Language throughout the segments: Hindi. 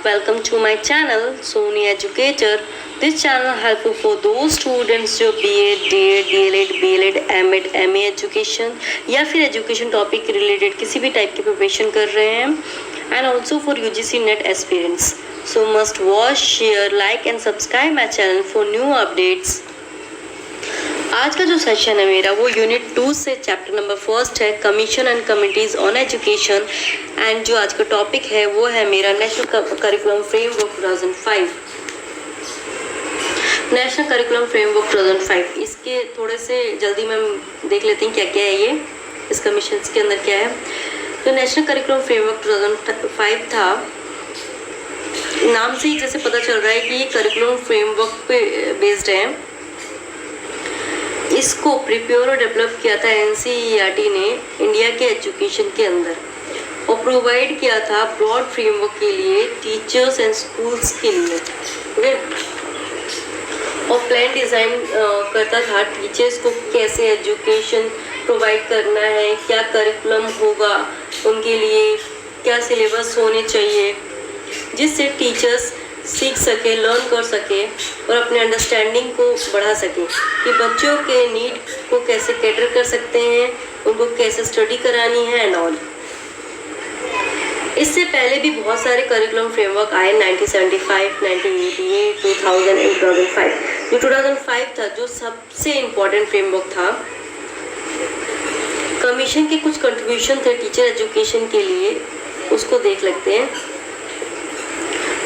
welcome to my channel Sony Educator. This channel helpful for those students जो BA, DA, DLED, BLED, MEd, MA education या फिर एजुकेशन टॉपिक रिलेटेड किसी भी टाइप की प्रिपरेशन कर रहे हैं and also for UGC NET aspirants. So must watch, share, like and subscribe my channel for new updates. आज का जो सेशन है मेरा वो यूनिट 2 से चैप्टर नंबर 1 है commission and committees on education and जो आज का टॉपिक है वो है मेरा national curriculum framework 2005। National curriculum framework 2005 इसके थोड़े से जल्दी में देख लेते हैं क्या क्या है ये इस कमीशन के अंदर क्या है। तो नेशनल करिकुलम फ्रेमवर्क 2005 था, नाम से ही जैसे पता चल रहा है कि ये करिकुलम फ्रेमवर्क पे बेस्ड है। इसको प्रिपेयर और डेवलप किया था NCERT ने इंडिया के एजुकेशन के अंदर और प्रोवाइड किया था ब्रॉड फ्रेमवर्क के लिए टीचर्स एंड स्कूल्स के लिए। ओके, और प्लान डिज़ाइन करता था टीचर्स को कैसे एजुकेशन प्रोवाइड करना है, क्या करिकुलम होगा उनके लिए, क्या सिलेबस होने चाहिए जिससे टीचर्स सीख सके, लर्न कर सके और अपने अंडरस्टैंडिंग को बढ़ा सके कि बच्चों के नीड को कैसे कैटर कर सकते हैं, उनको कैसे स्टडी करानी है एंड ऑल। इससे पहले भी बहुत सारे करिकुलम फ्रेमवर्क आए 1975, 1988, 2000 एंड 2005। जो 2005 था जो सबसे इम्पोर्टेंट फ्रेमवर्क था। कमीशन के कुछ कंट्रीब्यूशन थे टीचर एजुकेशन के लिए, उसको देख लेते हैं।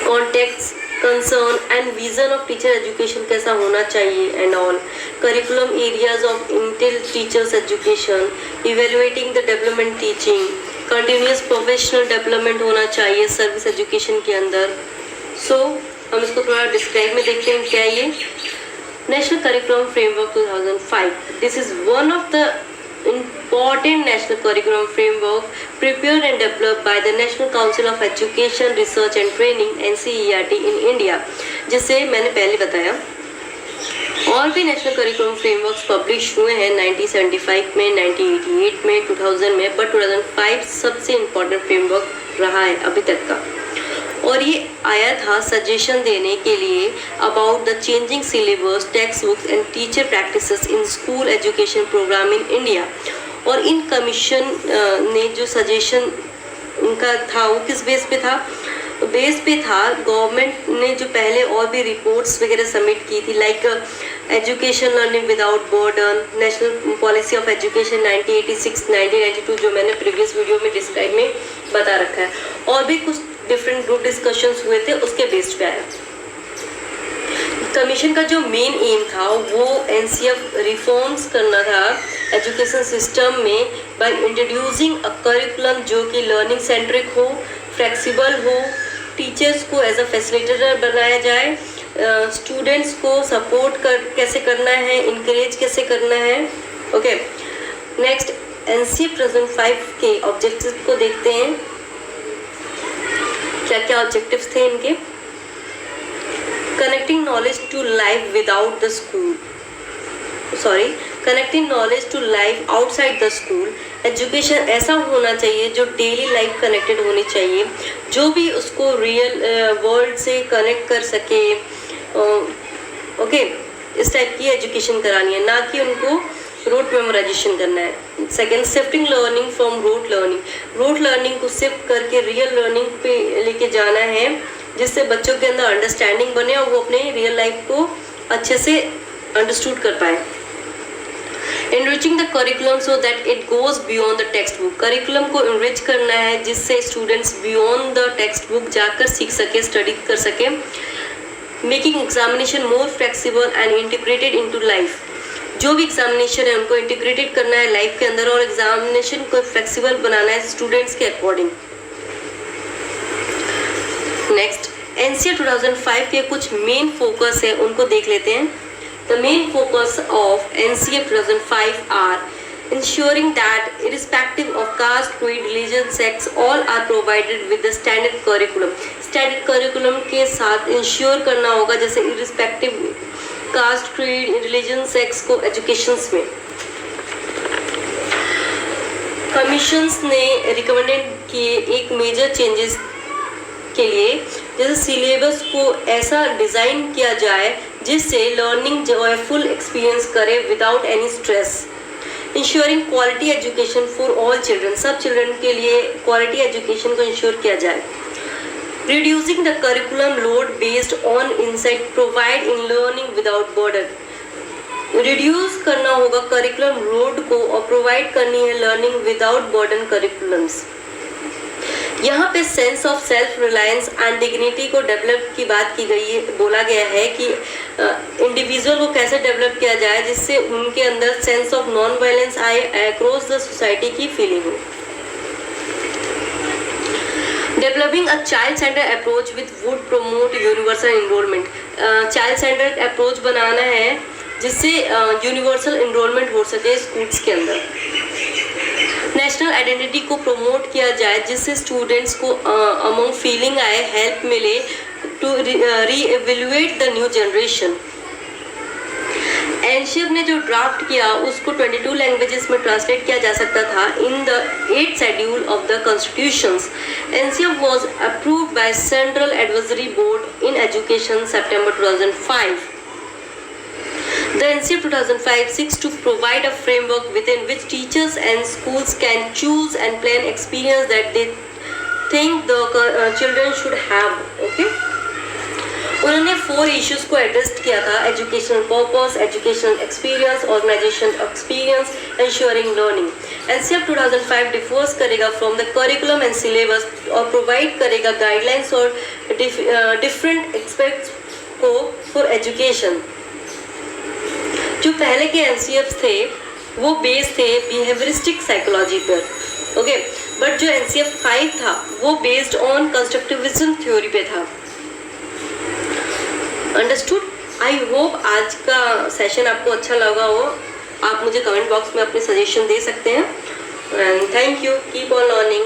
Context, concern and vision of teacher education कैसा होना चाहिए and all. Curriculum areas of Intel teachers education, evaluating the development teaching, continuous professional development होना चाहिए सर्विस एजुकेशन के अंदर। सो हम इसको थोड़ा डिस्क्राइब में देखते हैं क्या है ये national curriculum framework 2005। This is one of the important national curriculum framework prepared and developed by the National Council of Education, Research and Training NCERT in India, जिसे मैंने पहले बताया। और भी नेशनल करिकुलम फ्रेमवर्क्स पब्लिश हुए हैं 1975 में, 1988 में, 2000 में, बट 2005 सबसे इम्पोर्टेंट फ्रेमवर्क रहा है अभी तक का। और ये आया था सजेशन देने के लिए about the changing syllabus, text books and teacher practices in school education program in India. और इन कमीशन ने जो सजेशन उनका था वो किस बेस पे था? बेस पे था गवर्नमेंट ने जो पहले और भी रिपोर्ट्स वगैरह सबमिट की थी, like education learning without burden, national policy of education 1986, 1992 जो मैंने प्रीवियस वीडियो में डिस्क्राइब में बता रखा है। और भी कुछ डिफरेंट ग्रुप डिस्कशंस हुए थे, उसके बेस्ड पे आया। कमीशन का जो मेन एम था वो NCF रिफॉर्म्स करना था एजुकेशन सिस्टम में बाय इंट्रोड्यूसिंग अ करिकुलम जो कि लर्निंग सेंट्रिक हो, फ्लेक्सिबल हो, टीचर्स को एज अ फैसिलिटेटर बनाया जाए, स्टूडेंट्स को सपोर्ट कैसे करना है, इनकरेज कैसे करना है। ओके, नेक्स्ट NCF 2005 के ऑब्जेक्टिव्स को देखते हैं, क्या क्या ऑब्जेक्टिव्स थे इनके। Connecting knowledge to life without the school, connecting knowledge to life outside the school. Education ऐसा होना चाहिए जो डेली लाइफ कनेक्टेड होनी चाहिए, जो भी उसको रियल वर्ल्ड से कनेक्ट कर सके। ओके, इस टाइप की एजुकेशन करानी है, ना कि उनको रोट मेमोराइजेशन करना है। Second, shifting learning from rote learning, rote learning को शिफ्ट करके रियल लर्निंग पे लेके जाना है, जिससे बच्चों के अंदर अंडरस्टैंडिंग बने और वो अपने रियल लाइफ को अच्छे से अंडरस्टूड कर पाए। Enriching the curriculum so that it goes beyond the text book, curriculum को इनरिच करना है जिससे students beyond the text book जाकर सीख सके, स्टडी कर सके। Making examination more flexible and integrated into life, जो भी एग्जामिनेशन है उनको इंटीग्रेटेड करना है लाइफ के अंदर और एग्जामिनेशन को फ्लेक्सिबल बनाना है स्टूडेंट्स के अकॉर्डिंग। नेक्स्ट, NCERT 2005 के कुछ मेन फोकस है, उनको देख लेते हैं। The main focus of NCERT 2005 are ensuring that irrespective of caste, creed, religion, sex, all are provided with the standard curriculum। Standard curriculum के साथ इंश्योर करना होगा जैसे irrespective caste, creed, religion, sex को एजुकेशंस में। कमीशंस ने रिकमेंडेड किए एक मेजर चेंजेस के लिए जैसे सिलेबस को ऐसा डिज़ाइन किया जाए जिससे लर्निंग जॉयफुल एक्सपीरियंस करे without any stress. Ensuring quality education for all children, सब चिल्ड्रन के लिए क्वालिटी एजुकेशन को इंश्योर किया जाए। Reducing the curriculum load based on insight provide in learning without burden, reduce करना होगा करिकुलम लोड को और प्रोवाइड करनी है लर्निंग विदाउट बर्डन करिकुलम्स। यहाँ पे sense of self reliance and dignity को डेवलप की बात की गई है, बोला गया है कि इंडिविजुअल को कैसे डेवलप किया जाए जिससे उनके अंदर सेंस ऑफ नॉन वायलेंस आए, अक्रॉस द सोसाइटी की फीलिंग हो। Developing a child centre approach with would promote universal enrolment, child centre approach बनाना है जिससे यूनिवर्सल एनरोलमेंट हो सके स्कूल्स के अंदर। नेशनल आइडेंटिटी को प्रमोट किया जाए जिससे स्टूडेंट्स को अमंग फीलिंग आए, हेल्प मिले to re-evaluate the new generation. NCF ने जो ड्राफ्ट किया उसको 22 लैंग्वेजेस में ट्रांसलेट किया जा सकता था in the 8th schedule of the constitutions. NCF was approved by central advisory board in education September 2005। The NCF 2005 seeks to provide a framework within which teachers and schools can choose and plan experience that they think the children should have. Okay? उन्होंने 4 इश्यूज को एड्रेस किया था, educational purpose, educational experience, organisation experience, ensuring learning. NCF 2005 differs करेगा from the curriculum and syllabus और प्रोवाइड करेगा गाइडलाइंस और डिफरेंट एक्सपेक्ट्स को फॉर एजुकेशन। जो पहले के एनसीएफ थे वो बेस थे बिहेवियरिस्टिक साइकोलॉजी पर, ओके, बट जो एनसीएफ 5 था वो बेस्ड ऑन कंस्ट्रक्टिविज्म थ्योरी पे था। अंडरस्टूड? आई होप आज का सेशन आपको अच्छा लगा हो। आप मुझे कमेंट बॉक्स में अपने सजेशन दे सकते हैं and thank you, keep on learning.